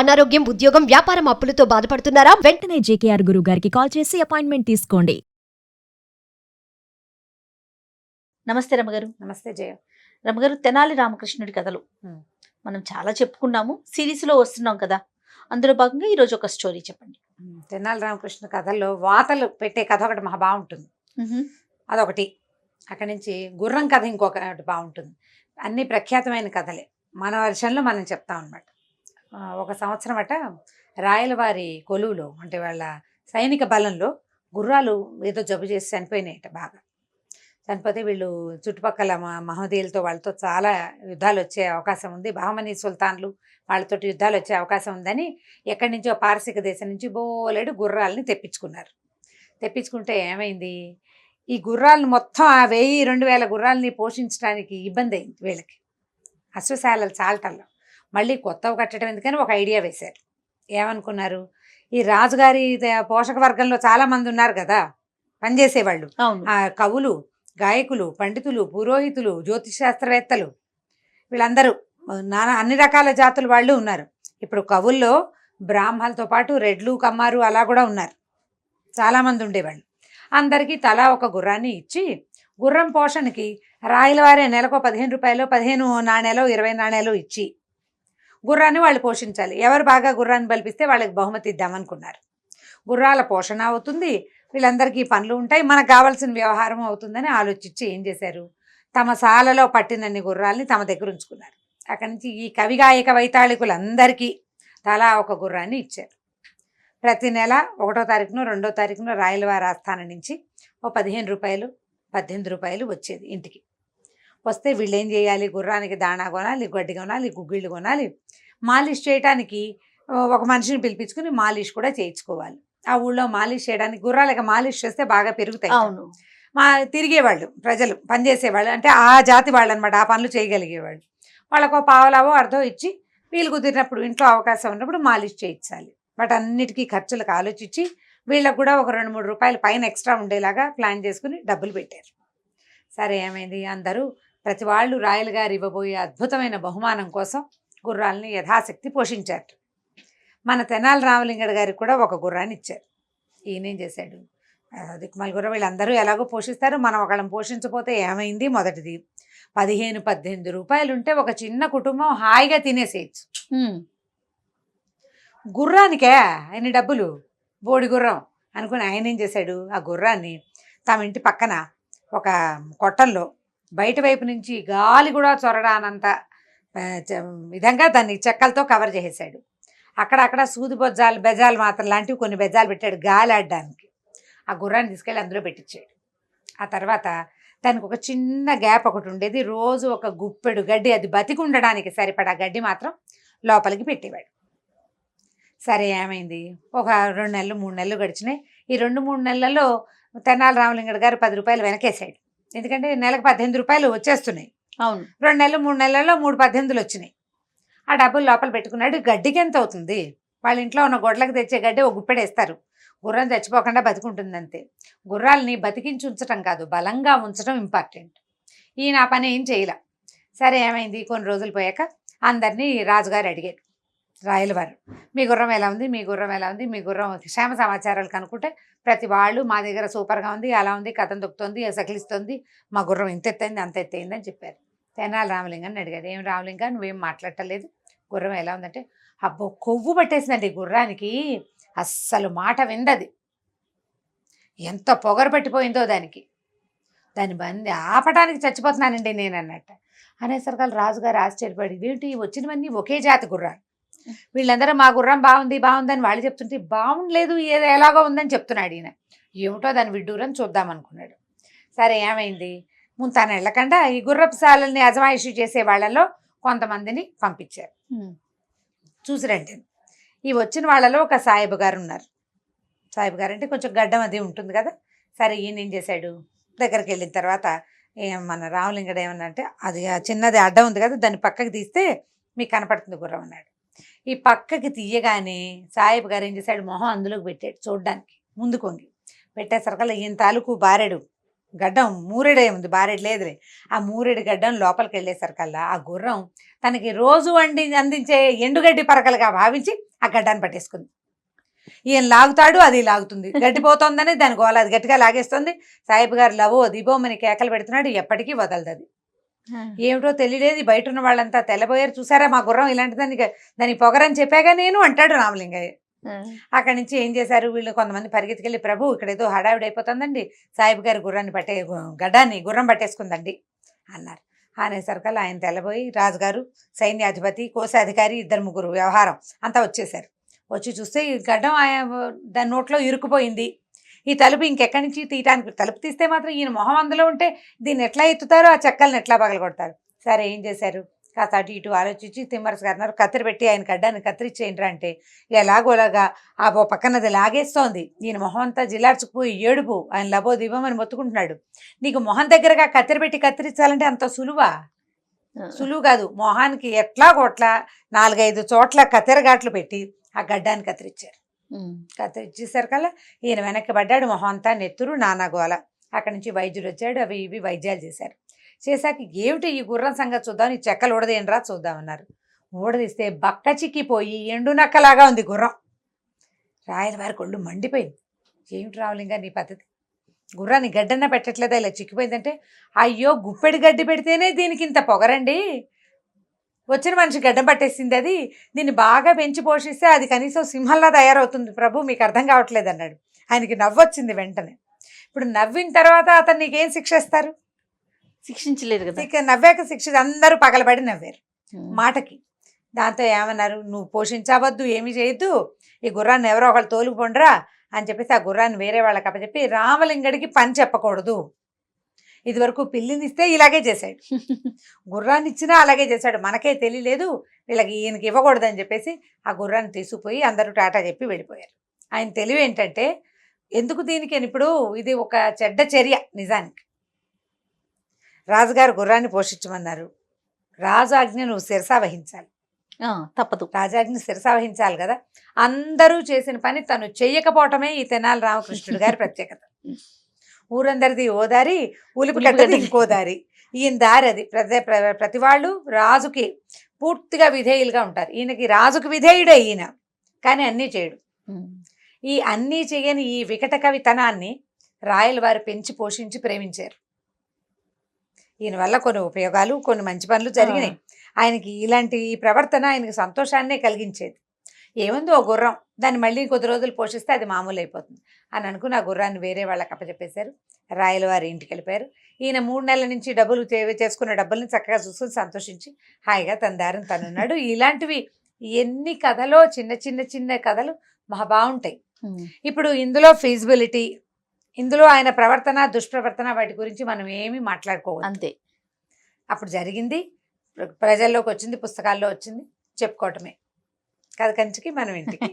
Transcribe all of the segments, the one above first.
అనారోగ్యం, ఉద్యోగం, వ్యాపారం అప్పులతో బాధపడుతున్నారా? వెంటనే జేకేఆర్ గురువు గారికి కాల్ చేసి అపాయింట్మెంట్ తీసుకోండి. నమస్తే రమగారు. నమస్తే జయ. రమగారు, తెనాలి రామకృష్ణుడి కథలు మనం చాలా చెప్పుకున్నాము, సిరీస్లో వస్తున్నాం కదా, అందులో భాగంగా ఈరోజు ఒక స్టోరీ చెప్పండి. తెనాలి రామకృష్ణ కథల్లో వాతలు పెట్టే కథ ఒకటి మహా బాగుంటుంది. అదొకటి. అక్కడి నుంచి గుర్రం కథ ఇంకొకటి బాగుంటుంది. అన్ని ప్రఖ్యాతమైన కథలే మన వర్షంలో మనం చెప్తాం అన్నమాట. ఒక సంవత్సరం అట రాయలవారి కొలువులో, అంటే వాళ్ళ సైనిక బలంలో గుర్రాలు ఏదో జబ్బు చేసి చనిపోయినాయట. బాగా చనిపోతే వీళ్ళు చుట్టుపక్కల మహమ్మదీయులతో వాళ్ళతో చాలా యుద్ధాలు వచ్చే అవకాశం ఉంది, బహమనీ సుల్తాన్లు వాళ్ళతో యుద్ధాలు వచ్చే అవకాశం ఉందని ఎక్కడి నుంచో పారసిక దేశం నుంచి బోలెడు గుర్రాలని తెప్పించుకున్నారు. తెప్పించుకుంటే ఏమైంది, ఈ గుర్రాలను మొత్తం ఆ 1000-2000 గుర్రాలని పోషించడానికి ఇబ్బంది అయింది వీళ్ళకి. అశ్వశాలలు చాలటంలో మళ్ళీ కొత్తవి కట్టడం ఎందుకని ఒక ఐడియా వేశారు. ఏమనుకున్నారు, ఈ రాజుగారి పోషక వర్గంలో చాలామంది ఉన్నారు కదా పనిచేసేవాళ్ళు, కవులు, గాయకులు, పండితులు, పురోహితులు, జ్యోతిషశాస్త్రవేత్తలు, వీళ్ళందరూ అన్ని రకాల జాతుల వాళ్ళు ఉన్నారు. ఇప్పుడు కవుల్లో బ్రాహ్మణులతో పాటు రెడ్లు, కమ్మారు అలా కూడా ఉన్నారు, చాలామంది ఉండేవాళ్ళు. అందరికీ తలా ఒక గుర్రాన్ని ఇచ్చి గుర్రం పోషణకి రాయలవారే నెలకు 15 రూపాయలు, 15 నాణేలు, 20 నాణేలు ఇచ్చి గుర్రాన్ని వాళ్ళు పోషించాలి. ఎవరు బాగా గుర్రాన్ని బలిపిస్తే వాళ్ళకి బహుమతి ఇద్దామనుకున్నారు. గుర్రాల పోషణ అవుతుంది, వీళ్ళందరికీ పనులు ఉంటాయి, మనకు కావాల్సిన వ్యవహారం అవుతుందని ఆలోచించి ఏం చేశారు, తమ సాలలో పట్టినన్ని గుర్రాలని తమ దగ్గర ఉంచుకున్నారు. అక్కడి నుంచి ఈ కవిగాయక వైతాళికులందరికీ తలా ఒక గుర్రాన్ని ఇచ్చారు. ప్రతి నెల 1వ తారీఖున 2వ తారీఖున రాయలవారి ఆస్థానం నుంచి 15 రూపాయలు 18 రూపాయలు వచ్చేది ఇంటికి. వస్తే వీళ్ళు ఏం చేయాలి, గుర్రానికి దాణా కొనాలి, గడ్డి కొనాలి, గుగ్గిళ్ళు కొనాలి, మాలిష్ చేయడానికి ఒక మనిషిని పిలిపించుకుని మాలిష్ కూడా చేయించుకోవాలి. ఆ ఊళ్ళో మాలిష్ చేయడానికి గుర్రాలకి మాలిష్ చేస్తే బాగా పెరుగుతాయి. అవును, తిరిగేవాళ్ళు ప్రజలు, పనిచేసేవాళ్ళు, అంటే ఆ జాతి వాళ్ళు అనమాట, ఆ పనులు చేయగలిగేవాళ్ళు. వాళ్ళకు పావలావో అర్ధో ఇచ్చి వీళ్ళు కుదిరినప్పుడు ఇంట్లో అవకాశం ఉన్నప్పుడు మాలిష్ చేయించాలి. వాటన్నిటికీ ఖర్చులకు ఆలోచించి వీళ్ళకు కూడా ఒక 2-3 రూపాయలు పైన ఎక్స్ట్రా ఉండేలాగా ప్లాన్ చేసుకుని డబ్బులు పెట్టారు. సరే ఏమైంది, అందరూ ప్రతి వాళ్ళు రాయలు గారు ఇవ్వబోయే అద్భుతమైన బహుమానం కోసం గుర్రాలని యథాశక్తి పోషించారు. మన తెనాలి రామలింగడు గారికి కూడా ఒక గుర్రాన్ని ఇచ్చారు. ఈయనేం చేశాడు, దిక్కుమాల గుర్రం వీళ్ళందరూ ఎలాగో పోషిస్తారు, మనం ఒకళ్ళని పోషించకపోతే ఏమైంది, మొదటిది 15-18 రూపాయలు ఉంటే ఒక చిన్న కుటుంబం హాయిగా తినేసేయచ్చు. గుర్రానికే ఆయన డబ్బులు, బోడి గుర్రం అనుకుని ఆయన ఏం చేశాడు, ఆ గుర్రాన్ని తమ ఇంటి పక్కన ఒక కొట్టంలో బయట వైపు నుంచి గాలి కూడా చొరడానంత విధంగా దాన్ని చెక్కలతో కవర్ చేసేసాడు. అక్కడక్కడ సూది బెజాలు మాత్రం లాంటివి కొన్ని బెజాలు పెట్టాడు గాలి ఆడడానికి. ఆ గుర్రాన్ని తీసుకెళ్ళి అందులో పెట్టించాడు. ఆ తర్వాత దానికి ఒక చిన్న గ్యాప్ ఒకటి ఉండేది, రోజు ఒక గుప్పెడు గడ్డి, అది బతికి ఉండడానికి సరిపడా గడ్డి మాత్రం లోపలికి పెట్టేవాడు. సరే ఏమైంది, ఒక 2 నెలలు 3 నెలలు గడిచినాయి. ఈ 2-3 నెలల్లో తెనాలి రామలింగడు గారు 10 రూపాయలు వెనకేసాడు. ఎందుకంటే నెలకు 18 రూపాయలు వచ్చేస్తున్నాయి. అవును, 2 నెలలు 3 నెలల్లో 3 18లు వచ్చినాయి. ఆ డబ్బులు లోపల పెట్టుకున్నాడు. గడ్డికి ఎంత అవుతుంది, వాళ్ళ ఇంట్లో ఉన్న గొడ్లకు తెచ్చే గడ్డి ఒక గుప్పెడేస్తారు, గుర్రం చచ్చిపోకుండా బతికుంటుంది అంతే. గుర్రాలని బతికించి ఉంచడం కాదు, బలంగా ఉంచడం ఇంపార్టెంట్. ఈయన ఆ పని ఏం చేయలే. సరే ఏమైంది, కొన్ని రోజులు పోయాక అందరినీ రాజుగారు అడిగారు, రాయలవారు, మీ గుర్రం ఎలా ఉంది, మీ గుర్రం ఎలా ఉంది, మీ గుర్రం క్షేమ సమాచారాలు కనుక్కుంటే ప్రతి వాళ్ళు మా దగ్గర సూపర్గా ఉంది, అలా ఉంది, కథం దొక్కుతుంది, సకిలిస్తుంది, మా గుర్రం ఇంత ఎత్తైంది అంత ఎత్తైంది అని చెప్పారు. తెనాలి రామలింగాన్ని అడిగారు, ఏం రామలింగా నువ్వేం మాట్లాడటలేదు, గుర్రం ఎలా ఉందంటే, అబ్బో కొవ్వు పట్టేసిందండి గుర్రానికి, అస్సలు మాట విందది, ఎంత పొగరు పట్టిపోయిందో దానికి, దాని బంది ఆపడానికి చచ్చిపోతున్నానండి నేను అన్నట్టు అనేసరికి రాజుగారు ఆశ్చర్యపడి, ఇదేంటి వచ్చినవన్నీ ఒకే జాతి గుర్రాలు, వీళ్ళందరూ మా గుర్రం బాగుంది బాగుందని వాళ్ళు చెప్తుంటే బాగుండలేదు, ఏదో ఎలాగో ఉందని చెప్తున్నాడు ఈయన. ఏమిటో దాని విడ్డూరని చూద్దామనుకున్నాడు. సరే ఏమైంది, ముందు తను వెళ్ళకుండా ఈ గుర్రపు శాలల్ని అజమాయిషీ చేసే వాళ్ళలో కొంతమందిని పంపించారు. చూసిరండి, ఈ వచ్చిన వాళ్ళలో ఒక సాయిబు గారు ఉన్నారు. సాయిబు గారు అంటే కొంచెం గడ్డం అది ఉంటుంది కదా. సరే ఈయన ఏం చేశాడు, దగ్గరికి వెళ్ళిన తర్వాత మన రామలింగడు ఏమన్నా అంటే, అది చిన్నది అడ్డం ఉంది కదా, దాన్ని పక్కకి తీస్తే మీకు కనపడుతుంది గుర్రం అన్నాడు. ఈ పక్కకి తీయగానే సాయిబు గారు ఏం చేశాడు, మొహం అందులోకి పెట్టాడు చూడడానికి, ముందు కొంగి పెట్టేసరికల్లా ఈయన తాలూకు బారెడు గడ్డం మూరెడే ఉంది, బారెడు లేదులే. ఆ మూరెడు గడ్డం లోపలికి వెళ్ళేసరికల్లా ఆ గుర్రం తనకి రోజు అందించే ఎండుగడ్డి పరకలుగా భావించి ఆ గడ్డాన్ని పట్టేసుకుంది. ఈయన లాగుతాడు, అది లాగుతుంది, గడ్డిపోతుందని దాని గోల, అది గట్టిగా లాగేస్తుంది. సాయిబు గారు లవో దిబోమని కేకలు పెడుతున్నాడు, ఎప్పటికీ వదలదు అది. ఏమిటో తెలియలేదు, బయట ఉన్న వాళ్ళంతా తెల్లబోయారు. చూసారా మా గుర్రం ఇలాంటిదని, దానికి పొగరని చెప్పాగా నేను అంటాడు రామలింగయ్య. అక్కడి నుంచి ఏం చేశారు వీళ్ళు, కొంతమంది పరిగెత్తుకెళ్ళి, ప్రభు ఇక్కడ ఏదో హడావిడి అయిపోతుందండి, సాయిబు గారి గడ్డాన్ని గుర్రం పట్టేసుకుందండి అన్నారు. అనేసరికల్లా ఆయన తెల్లబోయి రాజుగారు, సైన్యాధిపతి, కోశాధికారి, 2-3 వ్యవహారం అంతా వచ్చేసారు. వచ్చి చూస్తే ఈ గడ్డం దాని నోట్లో ఇరుక్కుపోయింది. ఈ తలుపు ఇంకెక్కడి నుంచి తీయటానికి, తలుపు తీస్తే మాత్రం ఈయన మొహం అందులో ఉంటే దీన్ని ఎట్లా ఎత్తుతారో, ఆ చెక్కల్ని ఎట్లా పగలగొడతారు. సరే ఏం చేశారు, కాస్త అటు ఇటు ఆలోచించి తిమ్మరసు గారు అన్నారు, కత్తిరి పెట్టి ఆయన గడ్డాన్ని కత్తిరించేయండి అంటే ఎలాగోలాగా ఆ పక్కనది లాగేస్తోంది. ఈయన మొహం అంతా జిల్లార్చుకుపోయి ఏడుపు, ఆయన లబో దిబమని మొత్తుకుంటున్నాడు. నీకు మొహం దగ్గరగా కత్తిరి పెట్టి కత్తిరించాలంటే అంత సులువా? సులువు కాదు. మొహానికి ఎట్లా కొట్లా 4-5 చోట్ల కత్తెరగాట్లు పెట్టి ఆ గడ్డాన్ని కత్తిరించారు. కత్తిరించేసరికల్లా ఈయన వెనక్కి పడ్డాడు, మొహం అంతా నెత్తురు, నానాగోల. అక్కడి నుంచి వైద్యుడు వచ్చాడు, అవి ఇవి వైద్యాలు చేశారు. చేశాక ఏమిటి ఈ గుర్రం సంగతి చూద్దాం, ఈ చెక్కలు ఊడదేనరా చూద్దామన్నారు. ఊడదీస్తే బక్క చిక్కిపోయి ఎండు నక్కలాగా ఉంది గుర్రం. రాయల వారి కొళ్ళు మండిపోయింది. ఏమిటి రావులింగా నీ పద్ధతి, గుర్రాన్ని గడ్డన్నా పెట్టట్లేదా, ఇలా చిక్కిపోయిందంటే, అయ్యో గుప్పెడి గడ్డి పెడితేనే దీనికి ఇంత పొగరండి, వచ్చిన మనిషి గడ్డం పట్టేసింది, అది దీన్ని బాగా పెంచి పోషిస్తే అది కనీసం సింహంలా తయారవుతుంది ప్రభు, మీకు అర్థం కావట్లేదు అన్నాడు. ఆయనకి నవ్వొచ్చింది వెంటనే. ఇప్పుడు నవ్విన తర్వాత అతను నీకేం శిక్ష ఇస్తారు, శిక్షించలేరు కదా. నవ్వాక శిక్ష, అందరూ పగలబడి నవ్వారు మాటకి. దాంతో ఏమన్నారు, నువ్వు పోషించవద్దు, ఏమి చేయొద్దు, ఈ గుర్రాన్ని ఎవరో ఒకళ్ళు తోలుకుపోండ్రా అని చెప్పేసి ఆ గుర్రాన్ని వేరే వాళ్ళకి అప్పచెప్పి రామలింగడికి పని చెప్పకూడదు. ఇదివరకు పిల్లిని ఇస్తే ఇలాగే చేశాడు, గుర్రాన్ని ఇచ్చినా అలాగే చేశాడు, మనకే తెలియలేదు, వీళ్ళకి ఈయనకి ఇవ్వకూడదని చెప్పేసి ఆ గుర్రాన్ని తీసుకుపోయి అందరూ టాటా చెప్పి వెళ్ళిపోయారు. ఆయన తెలివి ఏంటంటే, ఎందుకు దీనికి అని, ఇప్పుడు ఇది ఒక చెడ్డ చర్య నిజానికి. రాజుగారు గుర్రాన్ని పోషించమన్నారు, రాజు ఆజ్ఞ నువ్వు శిరసా వహించాలి, తప్పదు, రాజాజ్ఞ శిరసా వహించాలి కదా. అందరూ చేసిన పని తను చెయ్యకపోవటమే ఈ తెనాలి రామకృష్ణుడు గారి ప్రత్యేకత. ఊరందరిది ఓ దారి, ఉలిపి కట్టది ఇంకో దారి, ఈయన దారి అది. ప్రతి వాళ్ళు రాజుకి పూర్తిగా విధేయులుగా ఉంటారు. ఈయనకి రాజుకు విధేయుడే ఈయన, కానీ అన్నీ చేయడు. ఈ అన్నీ చేయని ఈ వికట కవితనాన్ని రాయల వారు పెంచి పోషించి ప్రేమించారు. ఈయన వల్ల కొన్ని ఉపయోగాలు, కొన్ని మంచి పనులు జరిగినాయి. ఆయనకి ఇలాంటి ప్రవర్తన ఆయనకి సంతోషాన్నే కలిగించేది. ఏముంది, ఓ గుర్రం, దాన్ని మళ్ళీ కొద్ది రోజులు పోషిస్తే అది మామూలు అయిపోతుంది అని అనుకుని ఆ గుర్రాన్ని వేరే వాళ్ళకి అప్పచెప్పేశారు. రాయల వారి ఇంటికి వెళ్ళిపోయారు. ఈయన 3 నెలల నుంచి డబ్బులు చేసుకున్న డబ్బుల్ని చక్కగా చూసుకుని సంతోషించి హాయిగా తన దారిని తనున్నాడు. ఇలాంటివి ఎన్ని కథలో చిన్న చిన్న చిన్న కథలు మహా బాగుంటాయి. ఇప్పుడు ఇందులో ఫీజిబిలిటీ, ఇందులో ఆయన ప్రవర్తన, దుష్ప్రవర్తన, వాటి గురించి మనం ఏమీ మాట్లాడుకోవాలి. అంతే, అప్పుడు జరిగింది, ప్రజల్లోకి వచ్చింది, పుస్తకాల్లో వచ్చింది, చెప్పుకోవటమే. కథ కంచికి మనం ఇంటికి.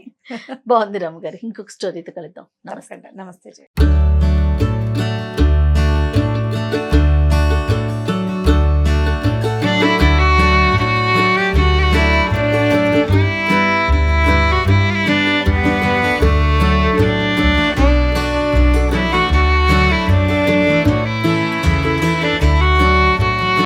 బాగుంది రాము గారు, ఇంకొక స్టోరీతో కలుద్దాం. నమస్తే.